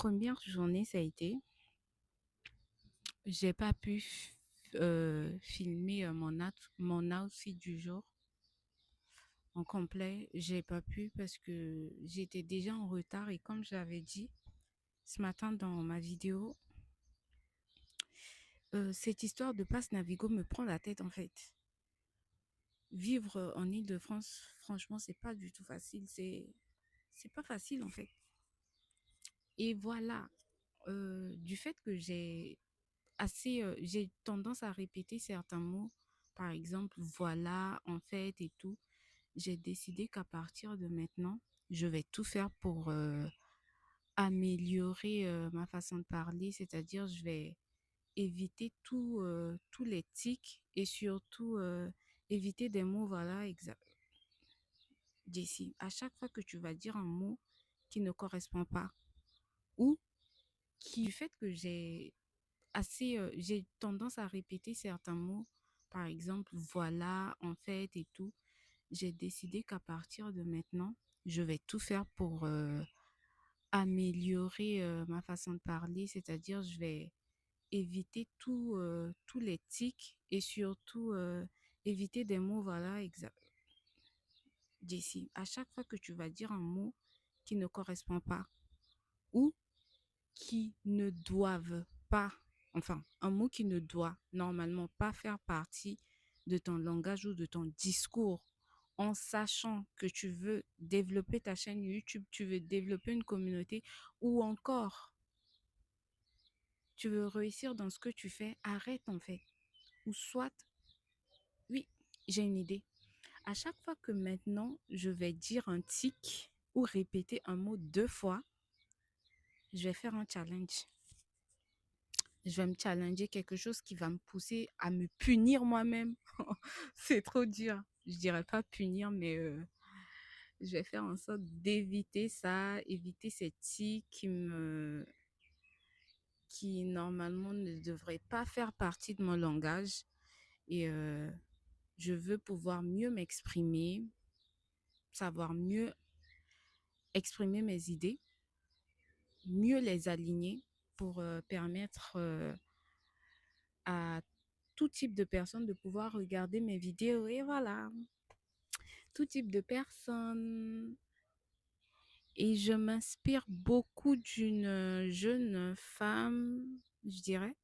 première journée, ça a été, j'ai pas pu filmer mon outfit du jour en complet. J'ai pas pu parce que j'étais déjà en retard et comme j'avais dit ce matin dans ma vidéo, cette histoire de passe Navigo me prend la tête en fait. Vivre en Île-de-France, franchement, c'est pas du tout facile. C'est pas facile en fait. Et voilà, du fait que j'ai tendance à répéter certains mots, par exemple, voilà, en fait et tout. J'ai décidé qu'à partir de maintenant, je vais tout faire pour améliorer ma façon de parler, c'est-à-dire je vais éviter tous les tics et surtout éviter des mots, voilà, d'ici. À chaque fois que tu vas dire un mot qui ne correspond pas ou du fait que j'ai tendance à répéter certains mots, par exemple, voilà, en fait et tout. J'ai décidé qu'à partir de maintenant, je vais tout faire pour améliorer ma façon de parler, c'est-à-dire je vais éviter tous les tics et surtout éviter des mots, voilà, d'ici. À chaque fois que tu vas dire un mot qui ne correspond pas ou qui ne doivent pas, enfin, un mot qui ne doit normalement pas faire partie de ton langage ou de ton discours, en sachant que tu veux développer ta chaîne YouTube, tu veux développer une communauté ou encore tu veux réussir dans ce que tu fais, arrête en fait. Ou soit, oui, j'ai une idée. À chaque fois que maintenant je vais dire un tic ou répéter un mot 2 fois, je vais faire un challenge. Je vais me challenger quelque chose qui va me pousser à me punir moi-même. C'est trop dur. Je dirais pas punir, mais je vais faire en sorte d'éviter ça, éviter ces tics qui normalement ne devraient pas faire partie de mon langage. Et je veux pouvoir mieux m'exprimer, savoir mieux exprimer mes idées, mieux les aligner pour permettre à tout type de personnes de pouvoir regarder mes vidéos. Et voilà, tout type de personnes. Et je m'inspire beaucoup d'une jeune femme, je dirais,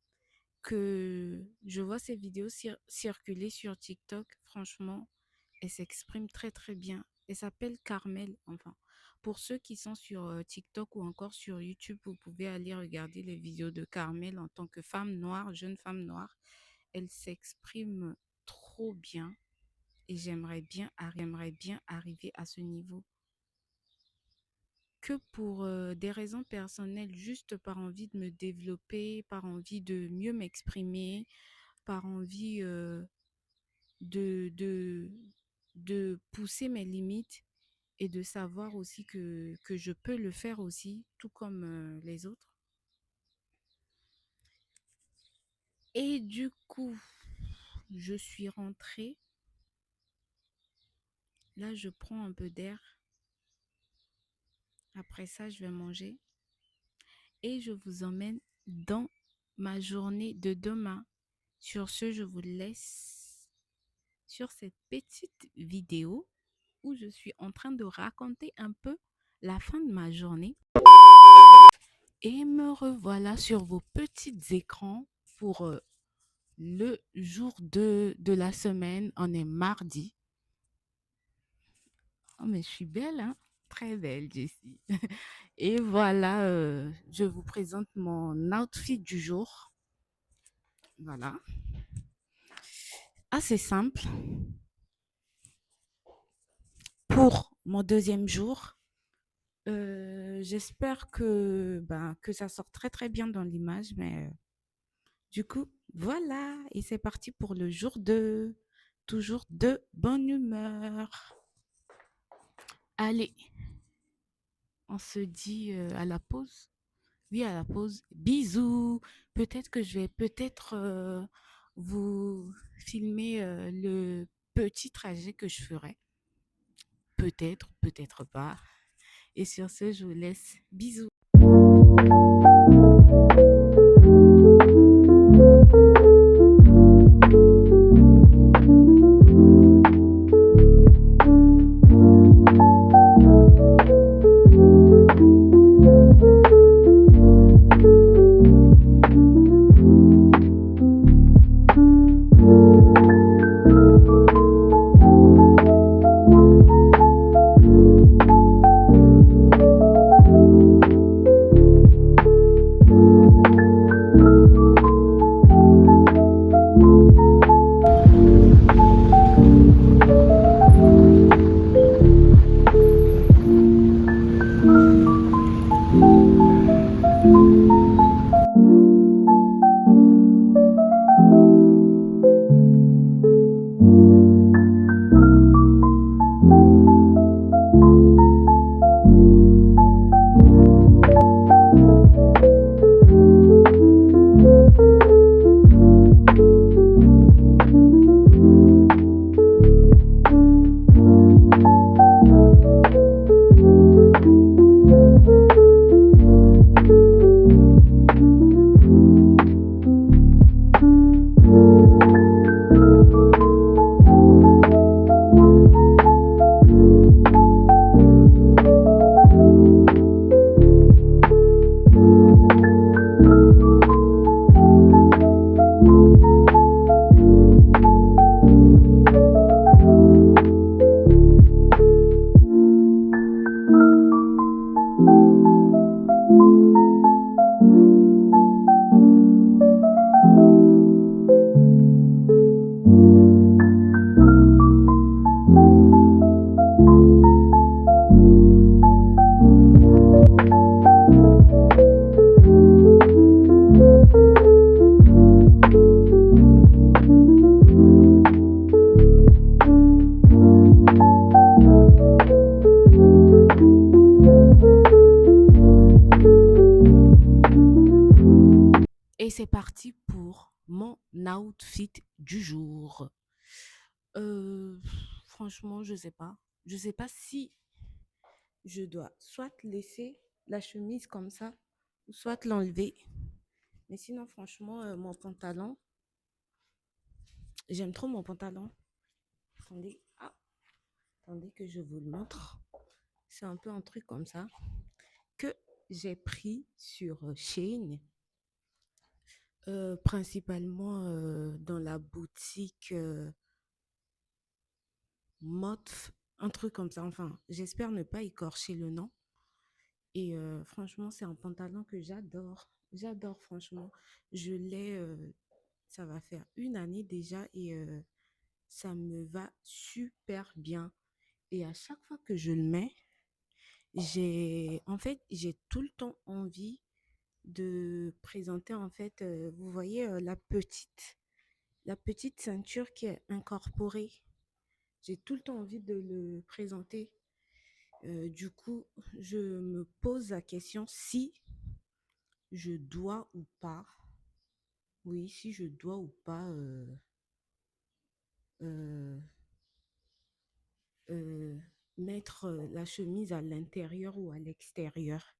que je vois ses vidéos circuler sur TikTok. Franchement, elle s'exprime très très bien. Elle s'appelle Carmel, enfin. Pour ceux qui sont sur TikTok ou encore sur YouTube, vous pouvez aller regarder les vidéos de Carmel en tant que femme noire, jeune femme noire. Elle s'exprime trop bien et j'aimerais bien arriver à ce niveau. Que pour des raisons personnelles, juste par envie de me développer, par envie de mieux m'exprimer, par envie de, de, de pousser mes limites et de savoir aussi que je peux le faire aussi, tout comme les autres. Et du coup, je suis rentrée. Là, je prends un peu d'air. Après ça, je vais manger. Et je vous emmène dans ma journée de demain. Sur ce, je vous laisse sur cette petite vidéo où je suis en train de raconter un peu la fin de ma journée. Et me revoilà sur vos petits écrans pour le jour 2 de la semaine. On est mardi. Oh, mais je suis belle, hein? Très belle, Jessie. Et voilà, je vous présente mon outfit du jour. Voilà. Assez simple. Pour mon deuxième jour, j'espère que ça sort très très bien dans l'image, mais du coup, voilà. Et c'est parti pour le jour 2. Toujours de bonne humeur. Allez, on se dit à la pause. Oui, à la pause. Bisous. Peut-être que je vais vous filmer le petit trajet que je ferai. Peut-être, peut-être pas. Et sur ce, je vous laisse. Bisous. c'est parti pour mon outfit du jour. Euh, Franchement, je sais pas. Je sais pas si je dois soit laisser la chemise comme ça, ou soit l'enlever. Mais sinon, franchement, mon pantalon, j'aime trop mon pantalon. Attendez, attendez que je vous le montre. C'est un peu un truc comme ça que j'ai pris sur Shein, principalement dans la boutique Motf, un truc comme ça. Enfin, j'espère ne pas écorcher le nom. Et franchement, c'est un pantalon que j'adore. J'adore, franchement. Je l'ai, ça va faire une année déjà et ça me va super bien. Et à chaque fois que je le mets, j'ai tout le temps envie de présenter, en fait, vous voyez, la petite ceinture qui est incorporée. J'ai tout le temps envie de le présenter. Du coup, je me pose la question si je dois ou pas, oui, si je dois ou pas euh, euh, mettre la chemise à l'intérieur ou à l'extérieur.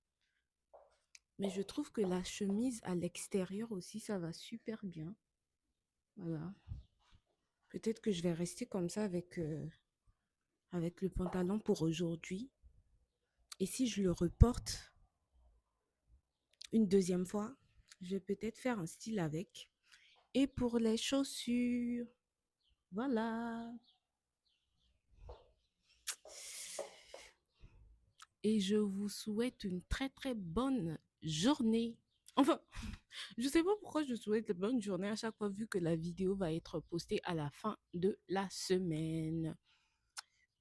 Mais je trouve que la chemise à l'extérieur aussi, ça va super bien. Voilà. Peut-être que je vais rester comme ça avec le pantalon pour aujourd'hui. Et si je le reporte une deuxième fois, je vais peut-être faire un style avec. Et pour les chaussures, voilà. Et je vous souhaite une très très bonne journée. Enfin, je ne sais pas pourquoi je souhaite une bonne journée à chaque fois vu que la vidéo va être postée à la fin de la semaine.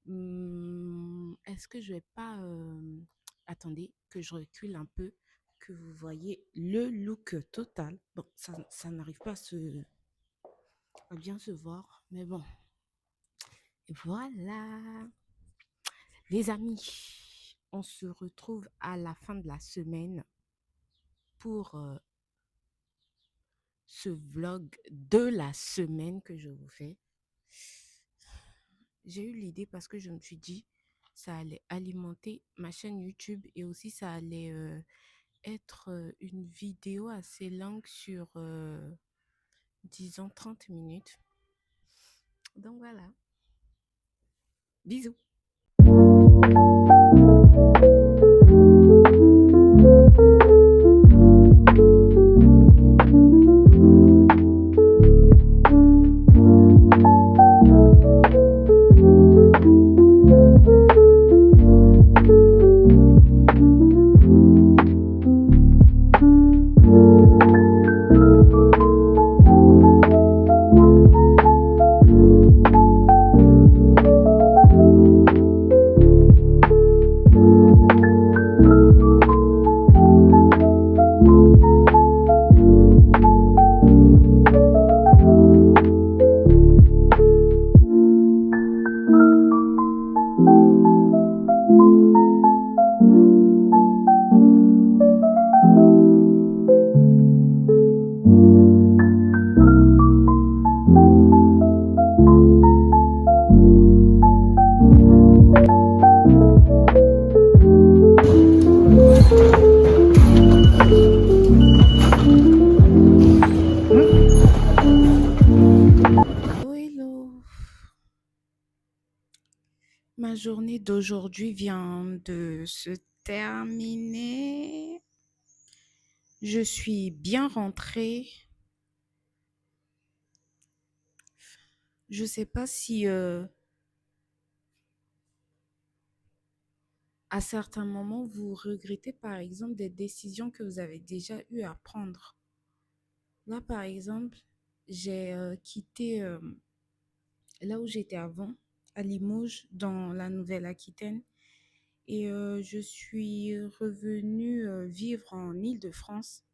Est-ce que je vais pas... Attendez, que je recule un peu, que vous voyez le look total. Bon, ça n'arrive pas à bien se voir, mais bon. Voilà. Les amis, on se retrouve à la fin de la semaine pour ce vlog de la semaine que je vous fais. J'ai eu l'idée parce que je me suis dit ça allait alimenter ma chaîne YouTube et aussi ça allait être une vidéo assez longue sur, disons, 30 minutes. Donc voilà. Bisous. Hello. Ma journée d'aujourd'hui vient de se terminer. Je suis bien rentrée. Je ne sais pas si à certains moments vous regrettez par exemple des décisions que vous avez déjà eu à prendre. Là par exemple, j'ai quitté là où j'étais avant, à Limoges, dans la Nouvelle-Aquitaine. Et je suis revenue vivre en Île-de-France.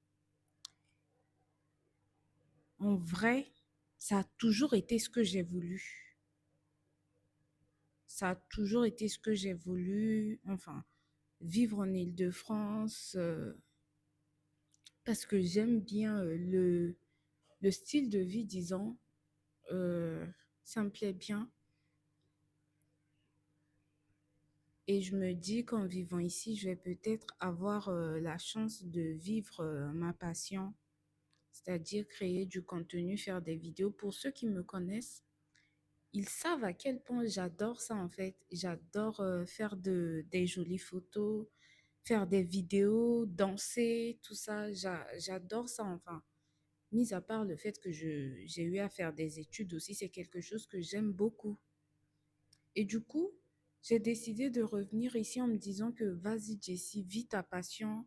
En vrai, ça a toujours été ce que j'ai voulu. Ça a toujours été ce que j'ai voulu. Enfin, vivre en Île-de-France, parce que j'aime bien le style de vie, disons. Euh, Ça me plaît bien. Et je me dis qu'en vivant ici, je vais peut-être avoir la chance de vivre ma passion, c'est-à-dire créer du contenu, faire des vidéos. Pour ceux qui me connaissent, ils savent à quel point j'adore ça en fait. J'adore faire des jolies photos, faire des vidéos, danser, tout ça. J'adore ça enfin. Mis à part le fait que j'ai eu à faire des études aussi, c'est quelque chose que j'aime beaucoup. Et du coup, j'ai décidé de revenir ici en me disant que vas-y Jessie, vis ta passion,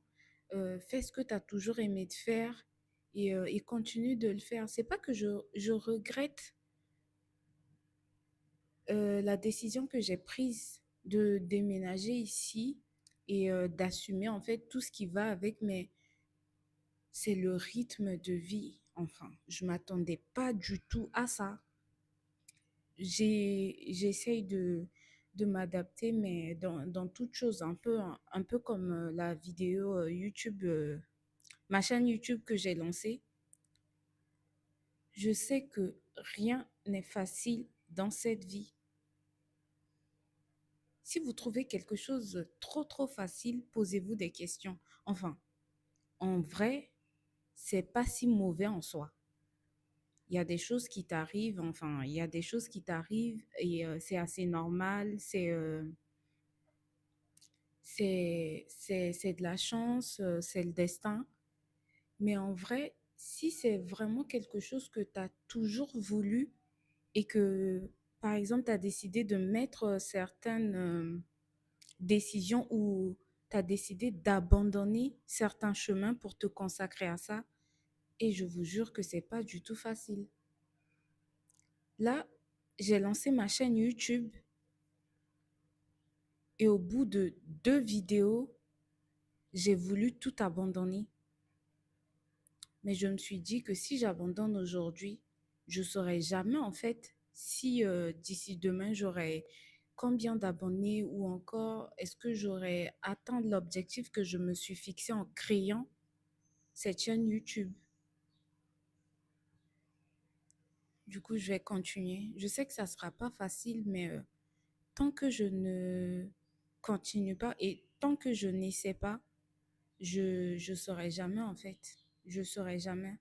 fais ce que tu as toujours aimé de faire et continue de le faire. C'est pas que je regrette la décision que j'ai prise de déménager ici et d'assumer en fait tout ce qui va avec, mais c'est le rythme de vie. Enfin, je m'attendais pas du tout à ça. J'essaye de m'adapter, mais dans toute chose, un peu comme la vidéo YouTube, ma chaîne YouTube que j'ai lancée. Je sais que rien n'est facile dans cette vie. Si vous trouvez quelque chose trop facile, posez-vous des questions. Enfin, en vrai, c'est pas si mauvais en soi. Il y a des choses qui t'arrivent, enfin, il y a des choses qui t'arrivent et c'est assez normal, c'est de la chance, c'est le destin. Mais en vrai, si c'est vraiment quelque chose que tu as toujours voulu et que, par exemple, tu as décidé de mettre certaines décisions ou tu as décidé d'abandonner certains chemins pour te consacrer à ça, et je vous jure que c'est pas du tout facile. Là, j'ai lancé ma chaîne YouTube et au bout de 2 vidéos, j'ai voulu tout abandonner. Mais je me suis dit que si j'abandonne aujourd'hui, je ne saurais jamais en fait si d'ici demain j'aurai combien d'abonnés ou encore est-ce que j'aurai atteint l'objectif que je me suis fixé en créant cette chaîne YouTube. Du coup, je vais continuer. Je sais que ça ne sera pas facile, mais tant que je ne continue pas et tant que je n'essaie pas, je ne saurai jamais en fait. Je saurai jamais.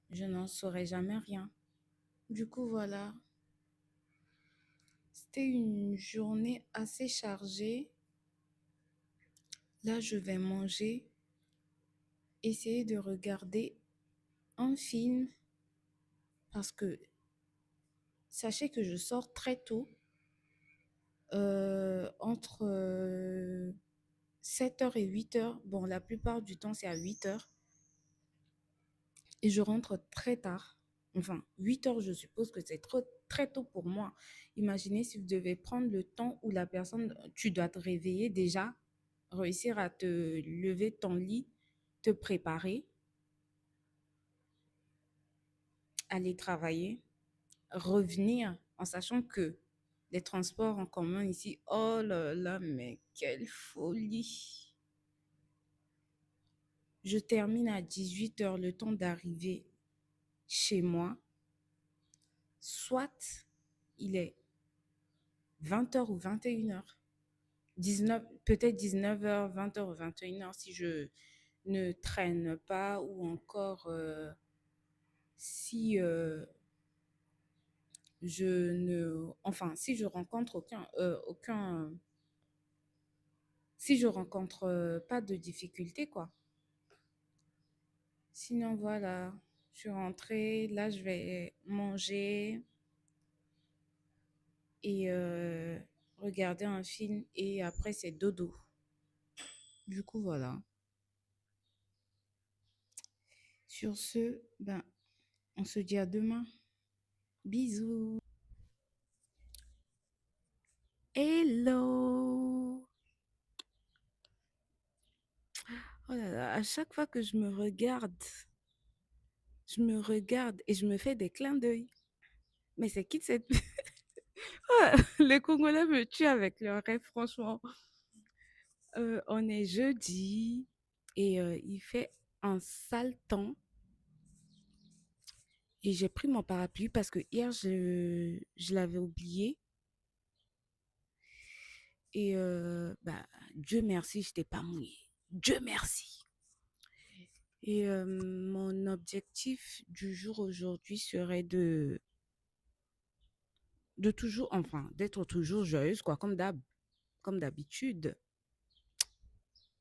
Je n'en saurai jamais rien. Du coup, voilà. C'était une journée assez chargée. Là, je vais manger, essayer de regarder un film parce que sachez que je sors très tôt, entre 7h et 8h. Bon, la plupart du temps, c'est à 8h. Et je rentre très tard. Enfin, 8h, je suppose que c'est trop, très tôt pour moi. Imaginez si vous devez prendre le temps où la personne, tu dois te réveiller déjà, réussir à te lever de ton lit, te préparer, aller travailler, revenir en sachant que les transports en commun ici, oh là là, mais quelle folie. Je termine à 18h, le temps d'arriver chez moi. Soit il est 20h ou 21h. 19, peut-être 19h, 20h ou 21h si je ne traîne pas ou encore si je ne, enfin, si je rencontre si je rencontre pas de difficultés, quoi. Sinon, voilà, je suis rentrée, là, je vais manger et regarder un film et après, c'est dodo. Du coup, voilà. Sur ce, ben, on se dit à demain. Bisous. Hello! Oh là là, à chaque fois que je me regarde et je me fais des clins d'œil. Mais c'est qui cette... Ah, les Congolais me tuent avec leurs rêves, franchement. On est jeudi et il fait un sale temps et j'ai pris mon parapluie parce que hier, je l'avais oublié. Et bah, Dieu merci, je n'étais pas mouillée. Dieu merci. Et mon objectif du jour aujourd'hui serait de toujours, enfin, d'être toujours joyeuse, quoi, comme d'habitude.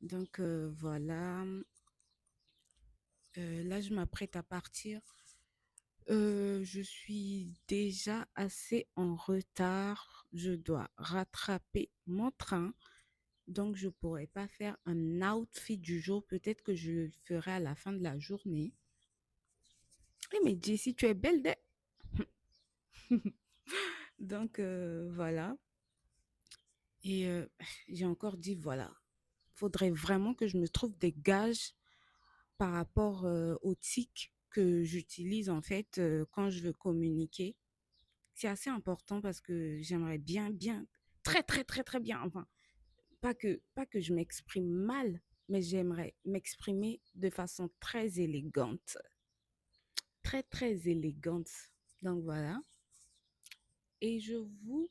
Donc voilà. Là, je m'apprête à partir. Je suis déjà assez en retard. Je dois rattraper mon train. Donc, je ne pourrais pas faire un outfit du jour. Peut-être que je le ferai à la fin de la journée. Eh, mais Jessie, tu es belle, Donc, voilà. Et j'ai encore dit, voilà, faudrait vraiment que je me trouve des gages par rapport aux tics que j'utilise en fait quand je veux communiquer. C'est assez important parce que j'aimerais bien, bien, très, très, très, très bien, enfin, pas que je m'exprime mal, mais j'aimerais m'exprimer de façon très élégante. Très, très élégante. Donc voilà. Et je vous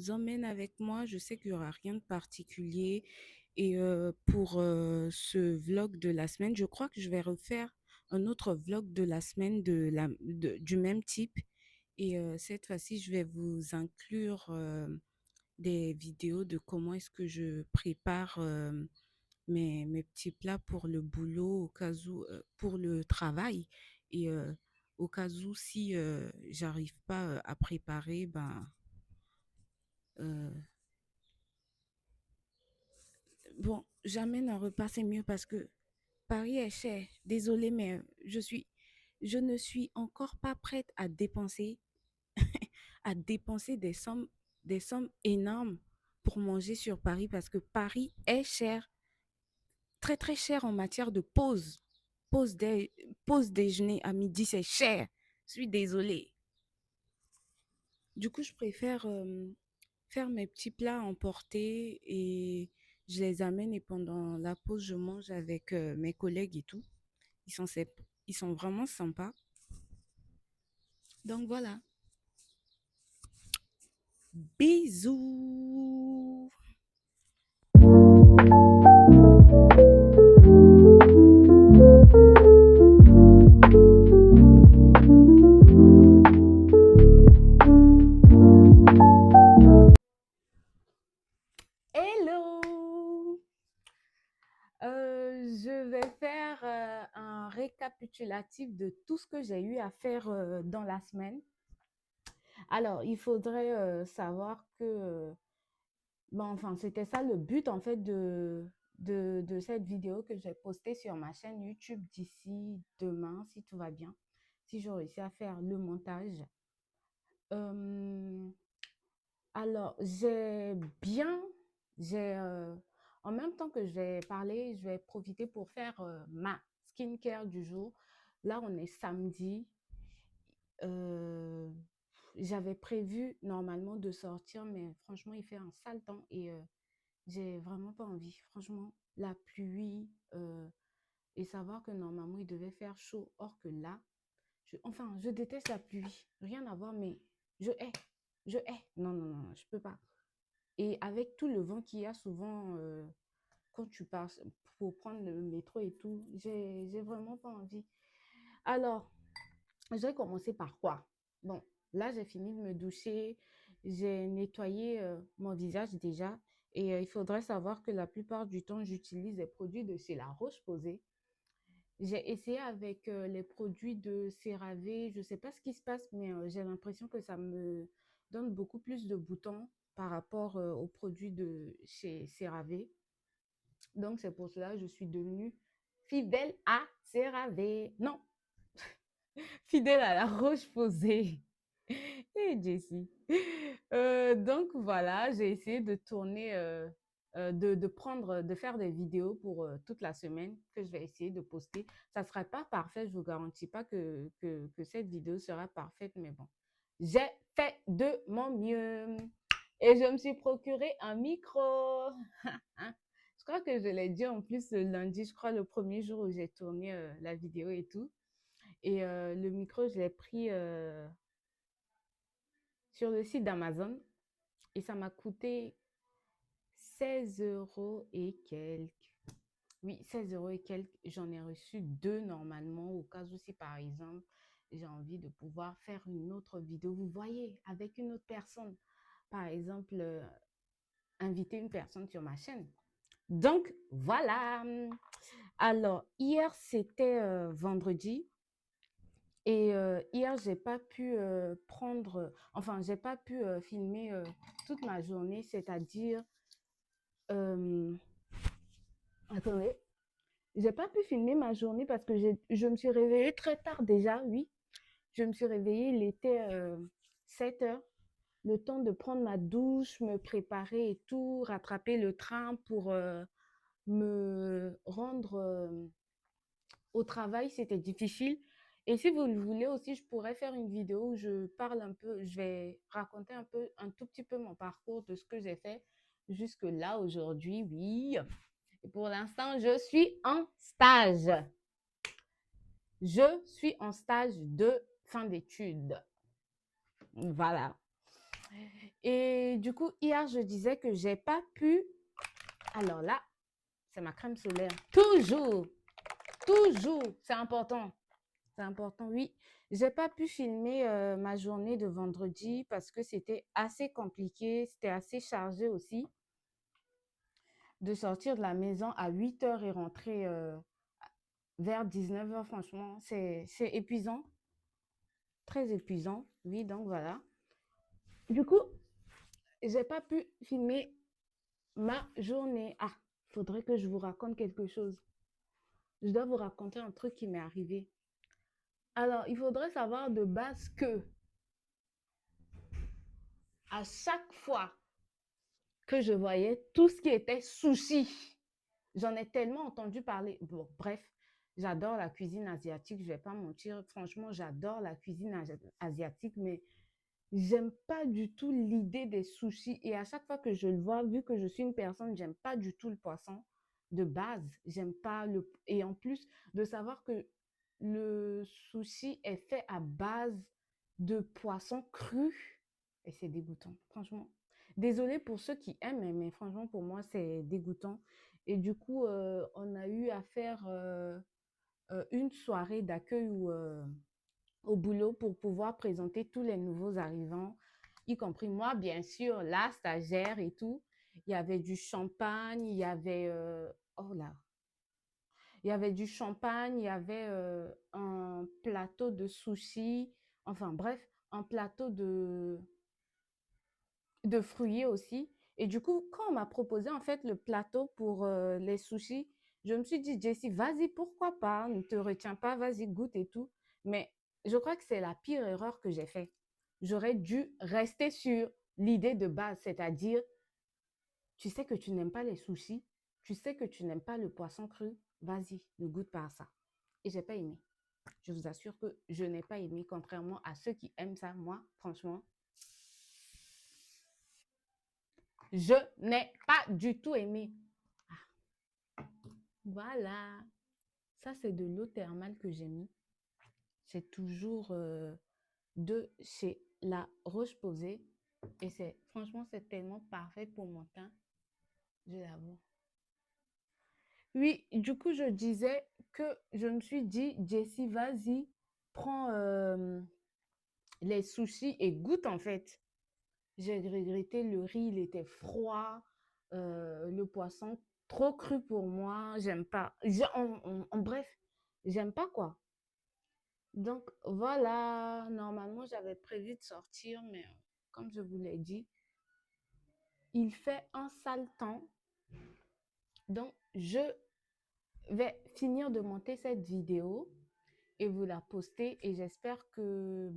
emmène avec moi. Je sais qu'il n'y aura rien de particulier. Et pour ce vlog de la semaine, je crois que je vais refaire un autre vlog de la semaine du même type. Et cette fois-ci, je vais vous inclure des vidéos de comment est-ce que je prépare mes petits plats pour le boulot, au cas où, pour le travail. Et au cas où, si j'arrive pas à préparer, ben, euh, bon, j'amène un repas, c'est mieux parce que Paris est cher. Désolée, mais je ne suis encore pas prête à dépenser des sommes énormes pour manger sur Paris parce que Paris est cher, très très cher en matière de pause. Pause, pause déjeuner à midi, c'est cher. Je suis désolée. Du coup, je préfère faire mes petits plats emportés et je les amène et pendant la pause, je mange avec mes collègues et tout. Ils sont vraiment sympas. Donc voilà. Bisous. Hello. Je vais faire un récapitulatif de tout ce que j'ai eu à faire dans la semaine. Alors, il faudrait savoir que, bon, enfin, c'était ça le but en fait de cette vidéo que j'ai postée sur ma chaîne YouTube d'ici demain, si tout va bien, si je réussis à faire le montage. Euh, alors, j'ai, en même temps que je vais parler, je vais profiter pour faire ma skincare du jour. Là, on est samedi. Euh, J'avais prévu normalement de sortir, mais franchement, il fait un sale temps et j'ai vraiment pas envie. Franchement, la pluie et savoir que normalement, il devait faire chaud. Or que là, enfin, je déteste la pluie. Rien à voir, mais je hais. Je hais. Non, non, non, je peux pas. Et avec tout le vent qu'il y a souvent quand tu passes pour prendre le métro et tout, j'ai vraiment pas envie. Alors, je vais commencer par quoi? Bon, là, j'ai fini de me doucher, j'ai nettoyé mon visage déjà. Et il faudrait savoir que la plupart du temps, j'utilise des produits de chez La Roche-Posay. J'ai essayé avec les produits de CeraVe. Je ne sais pas ce qui se passe, mais j'ai l'impression que ça me donne beaucoup plus de boutons par rapport aux produits de chez CeraVe. Donc, c'est pour cela que je suis devenue fidèle à CeraVe. Non, fidèle à La Roche-Posay. Et Jessie. Donc voilà, j'ai essayé de tourner, de prendre, de faire des vidéos pour toute la semaine que je vais essayer de poster. Ça ne sera pas parfait, je ne vous garantis pas que cette vidéo sera parfaite, mais bon, j'ai fait de mon mieux. Et je me suis procuré un micro. Je crois que je l'ai dit en plus le lundi, je crois le premier jour où j'ai tourné la vidéo et tout. Et le micro, je l'ai pris sur le site d'Amazon et ça m'a coûté 16 € et quelques. Oui, 16 € et quelques. J'en ai reçu deux normalement au cas où si par exemple j'ai envie de pouvoir faire une autre vidéo, vous voyez, avec une autre personne. Par exemple, inviter une personne sur ma chaîne. Donc, voilà. Alors, hier, c'était vendredi. Et hier, j'ai pas pu enfin, j'ai pas pu filmer toute ma journée, c'est-à-dire, euh, attendez, j'ai pas pu filmer ma journée parce que je me suis réveillée très tard déjà, oui. Je me suis réveillée, il était 7 heures, le temps de prendre ma douche, me préparer et tout, rattraper le train pour me rendre au travail, c'était difficile. Et si vous le voulez aussi, je pourrais faire une vidéo où je parle un peu, je vais raconter un peu, un tout petit peu mon parcours de ce que j'ai fait jusque là aujourd'hui, oui. Et pour l'instant, je suis en stage. Je suis en stage de fin d'études. Voilà. Et du coup, hier, je disais que j'ai pas pu. Alors là, c'est ma crème solaire. Toujours, toujours, c'est important. C'est important, oui. J'ai pas pu filmer ma journée de vendredi parce que c'était assez compliqué, c'était assez chargé aussi. De sortir de la maison à 8 heures et rentrer vers 19 heures, franchement, c'est épuisant, très épuisant. Oui, donc voilà. Du coup, j'ai pas pu filmer ma journée. Ah, faudrait que je vous raconte quelque chose. Je dois vous raconter un truc qui m'est arrivé. Alors, il faudrait savoir de base que à chaque fois que je voyais tout ce qui était sushi. J'en ai tellement entendu parler. Bon, bref, j'adore la cuisine asiatique, je ne vais pas mentir. Franchement, j'adore la cuisine asiatique, mais j'aime pas du tout l'idée des sushis. Et à chaque fois que je le vois, vu que je suis une personne, j'aime pas du tout le poisson de base. J'aime pas le. Et en plus, de savoir que le sushi est fait à base de poisson cru. Et c'est dégoûtant, franchement. Désolée pour ceux qui aiment, mais franchement, pour moi, c'est dégoûtant. Et du coup, on a eu à faire une soirée d'accueil au boulot pour pouvoir présenter tous les nouveaux arrivants, y compris moi, bien sûr, la stagiaire et tout. Il y avait du champagne, il y avait, oh là, il y avait du champagne, il y avait un plateau de sushi, enfin bref, un plateau de fruits aussi. Et du coup, quand on m'a proposé en fait le plateau pour les sushis, je me suis dit, Jessie, vas-y, pourquoi pas, ne te retiens pas, vas-y, goûte et tout. Mais je crois que c'est la pire erreur que j'ai faite. J'aurais dû rester sur l'idée de base, c'est-à-dire, tu sais que tu n'aimes pas les sushis, tu sais que tu n'aimes pas le poisson cru, vas-y, ne goûte pas à ça. Et j'ai pas aimé. Je vous assure que je n'ai pas aimé, contrairement à ceux qui aiment ça. Moi, franchement, je n'ai pas du tout aimé. Voilà. Ça, c'est de l'eau thermale que j'ai mis. C'est toujours de chez La Roche-Posay. Et franchement, c'est tellement parfait pour mon teint. Je l'avoue. Oui, du coup, je disais que je me suis dit, Jessie, vas-y, prends les sushis et goûte en fait. J'ai regretté le riz, il était froid, le poisson trop cru pour moi, j'aime pas. En bref, j'aime pas quoi. Donc voilà, normalement j'avais prévu de sortir, mais comme je vous l'ai dit, il fait un sale temps. Donc je vais finir de monter cette vidéo et vous la poster et j'espère que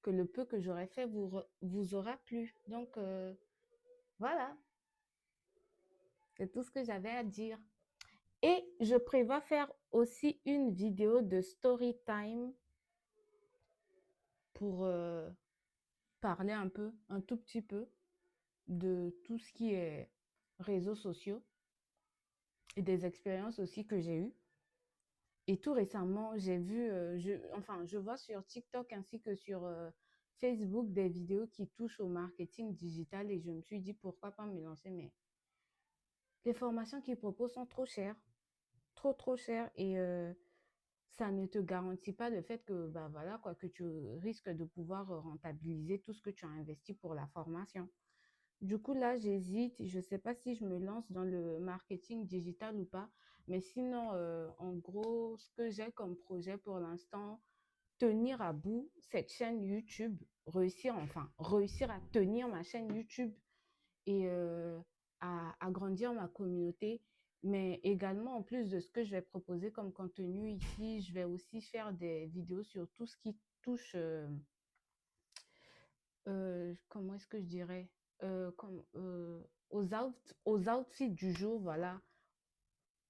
le peu que j'aurai fait vous aura plu. Donc voilà, c'est tout ce que j'avais à dire. Et je prévois faire aussi une vidéo de story time pour parler un tout petit peu de tout ce qui est réseaux sociaux. et des expériences aussi que j'ai eues. Et tout récemment, j'ai vu, enfin, je vois sur TikTok ainsi que sur Facebook des vidéos qui touchent au marketing digital et je me suis dit pourquoi pas me lancer, mais les formations qu'ils proposent sont trop chères, trop chères et ça ne te garantit pas le fait que, bah voilà, quoi, que tu risques de pouvoir rentabiliser tout ce que tu as investi pour la formation. Du coup, là, j'hésite. Je ne sais pas si je me lance dans le marketing digital ou pas. Mais sinon, en gros, ce que j'ai comme projet pour l'instant, tenir à bout cette chaîne YouTube, réussir à tenir ma chaîne YouTube et à agrandir ma communauté. Mais également, en plus de ce que je vais proposer comme contenu ici, je vais aussi faire des vidéos sur tout ce qui touche comment est-ce que je dirais, comme, aux outfits du jour, voilà,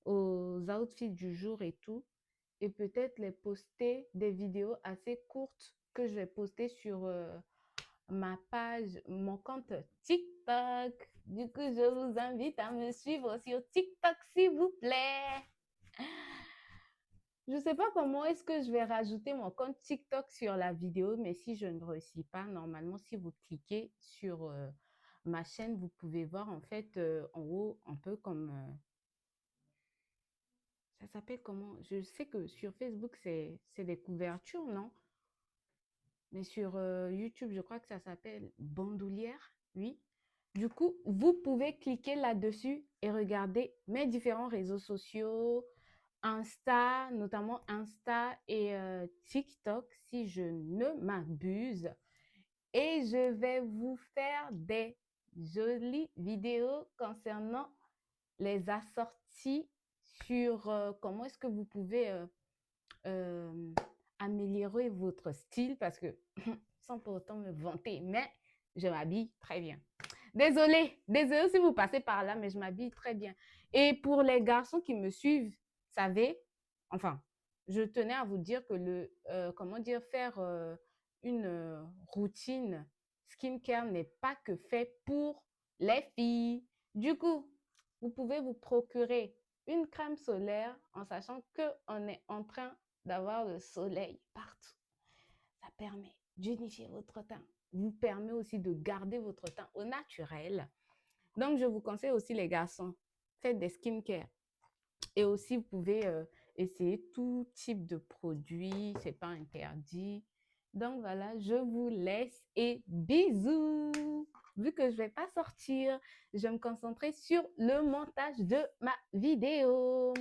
aux outfits du jour et tout. Et peut-être les poster des vidéos assez courtes que je vais poster sur ma page, mon compte TikTok. Du coup, je vous invite à me suivre sur TikTok, s'il vous plaît. Je ne sais pas comment est-ce que je vais rajouter mon compte TikTok sur la vidéo, mais si je ne réussis pas, normalement, si vous cliquez sur ma chaîne, vous pouvez voir en fait en haut, un peu comme... ça s'appelle comment? Je sais que sur Facebook, c'est des couvertures, non? Mais sur YouTube, je crois que ça s'appelle bandoulière, oui. Du coup, vous pouvez cliquer là-dessus et regarder mes différents réseaux sociaux, Insta, notamment Insta et TikTok, si je ne m'abuse. Et je vais vous faire des jolies vidéos concernant les assortis sur comment est-ce que vous pouvez euh, améliorer votre style parce que, sans pour autant me vanter, mais je m'habille très bien. Désolée si vous passez par là, mais je m'habille très bien. Et pour les garçons qui me suivent, vous savez, enfin, je tenais à vous dire que comment dire, faire une routine skincare n'est pas que fait pour les filles. Du coup, vous pouvez vous procurer une crème solaire en sachant qu'on est en train d'avoir le soleil partout. Ça permet d'unifier votre teint, vous permet aussi de garder votre teint au naturel. Donc, je vous conseille aussi les garçons, faites des skincare. Et aussi, vous pouvez essayer tout type de produits, c'est pas interdit. Donc voilà, je vous laisse et bisous. Vu que je vais pas sortir, je vais me concentrer sur le montage de ma vidéo.